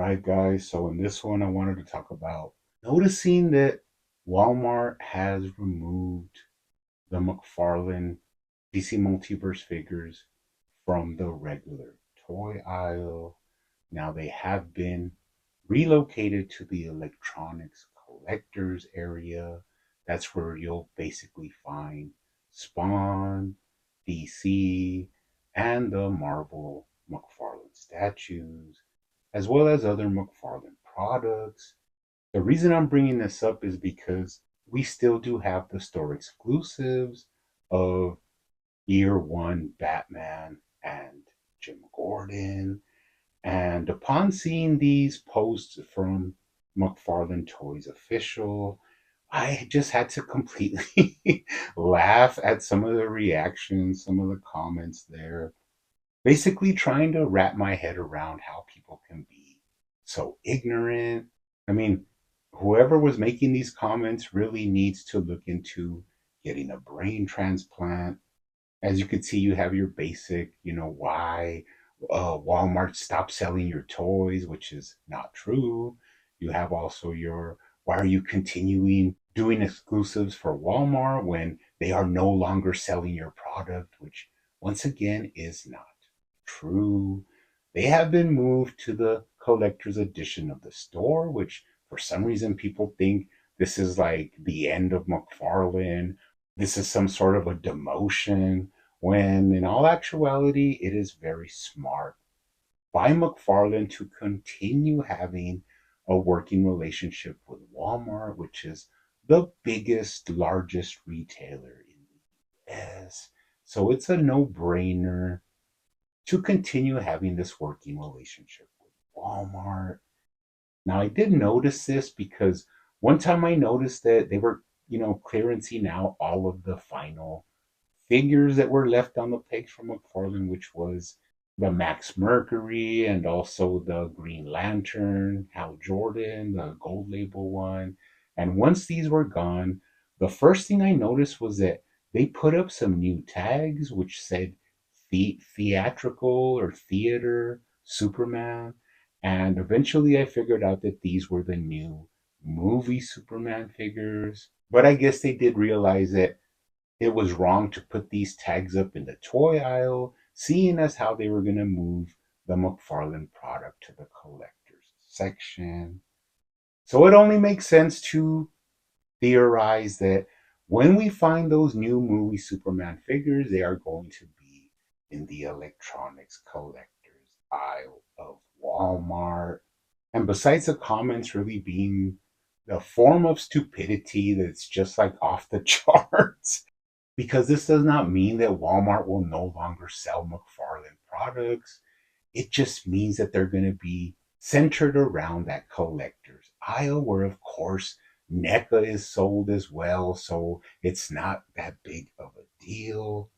Right, guys. So in this one, I wanted to talk about noticing that Walmart has removed the McFarlane DC Multiverse figures from the regular toy aisle. Now they have been relocated to the electronics collectors area. That's where you'll basically find Spawn, DC, and the Marvel McFarlane statues, as well as other McFarlane products. The reason I'm bringing this up is because we still do have the store exclusives of Year One Batman and Jim Gordon. And upon seeing these posts from McFarlane Toys Official, I just had to completely laugh at some of the reactions, some of the comments there. Basically, trying to wrap my head around how people can be so ignorant. I mean, whoever was making these comments really needs to look into getting a brain transplant. As you can see, you have your basic, why Walmart stopped selling your toys, which is not true. You have also your, why are you continuing doing exclusives for Walmart when they are no longer selling your product, which once again is not true. They have been moved to the collector's edition of the store, which for some reason people think this is like the end of McFarlane. This is some sort of a demotion, when in all actuality, it is very smart by McFarlane to continue having a working relationship with Walmart, which is the biggest, largest retailer in the US. So it's a no brainer to continue having this working relationship with Walmart. Now, I did notice this because one time I noticed that they were, clearancing out all of the final figures that were left on the page from McFarlane, which was the Max Mercury and also the Green Lantern, Hal Jordan, the gold label one. And once these were gone, the first thing I noticed was that they put up some new tags which said theatrical or theater Superman. And eventually I figured out that these were the new movie Superman figures. But I guess they did realize that it was wrong to put these tags up in the toy aisle, seeing as how they were going to move the McFarlane product to the collector's section. So it only makes sense to theorize that when we find those new movie Superman figures, they are going to be in the electronics collector's aisle of Walmart. And besides the comments really being a form of stupidity that's just like off the charts, because this does not mean that Walmart will no longer sell McFarlane products. It just means that they're going to be centered around that collector's aisle, where, of course, NECA is sold as well. So it's not that big of a deal.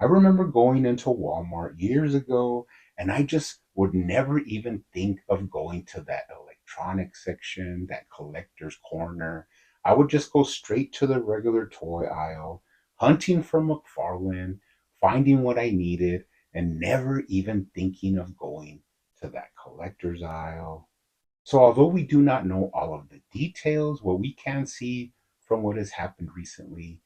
I remember going into Walmart years ago, and I just would never even think of going to that electronics section, that collector's corner. I would just go straight to the regular toy aisle, hunting for McFarlane, finding what I needed, and never even thinking of going to that collector's aisle. So, although we do not know all of the details, what we can see from what has happened recently,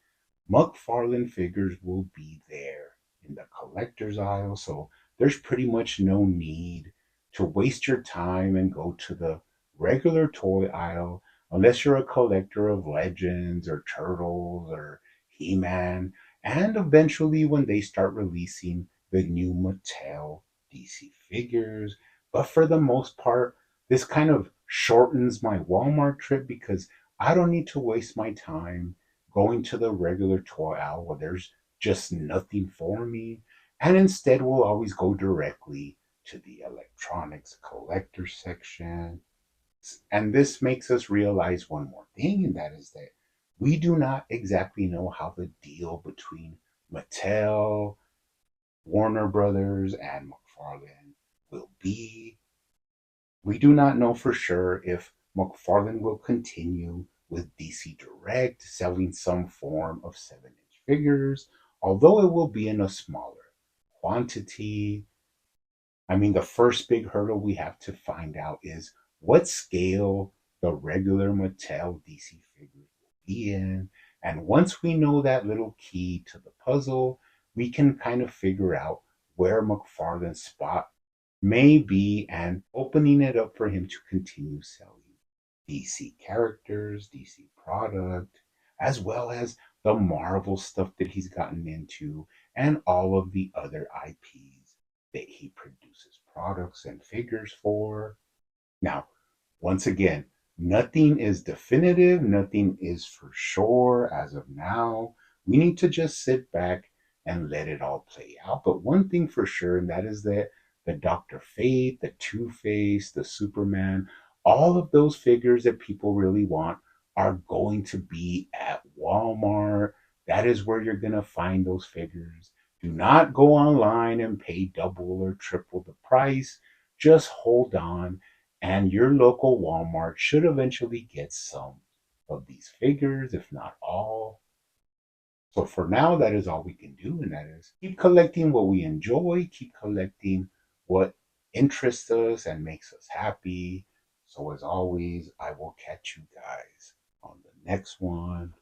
McFarlane figures will be there in the collector's aisle. So there's pretty much no need to waste your time and go to the regular toy aisle unless you're a collector of Legends or Turtles or He Man. And eventually, when they start releasing the new Mattel DC figures. But for the most part, this kind of shortens my Walmart trip because I don't need to waste my time going to the regular toy aisle where there's just nothing for me, and instead we'll always go directly to the electronics collector section. And this makes us realize one more thing, and that is that we do not exactly know how the deal between Mattel, Warner Brothers, and McFarlane will be. We do not know for sure if McFarlane will continue with DC Direct selling some form of 7-inch figures, although it will be in a smaller quantity. I mean, the first big hurdle we have to find out is what scale the regular Mattel DC figures will be in. And once we know that little key to the puzzle, we can kind of figure out where McFarlane's spot may be and opening it up for him to continue selling DC characters, DC product, as well as the Marvel stuff that he's gotten into and all of the other IPs that he produces products and figures for. Now, once again, nothing is definitive, nothing is for sure as of now. We need to just sit back and let it all play out. But one thing for sure, and that is that the Dr. Fate, the Two Face, the Superman, all of those figures that people really want are going to be at Walmart. That is where you're going to find those figures. Do not go online and pay double or triple the price. Just hold on, and your local Walmart should eventually get some of these figures, if not all. So for now, that is all we can do, and that is keep collecting what we enjoy, keep collecting what interests us and makes us happy. So as always, I will catch you guys on the next one.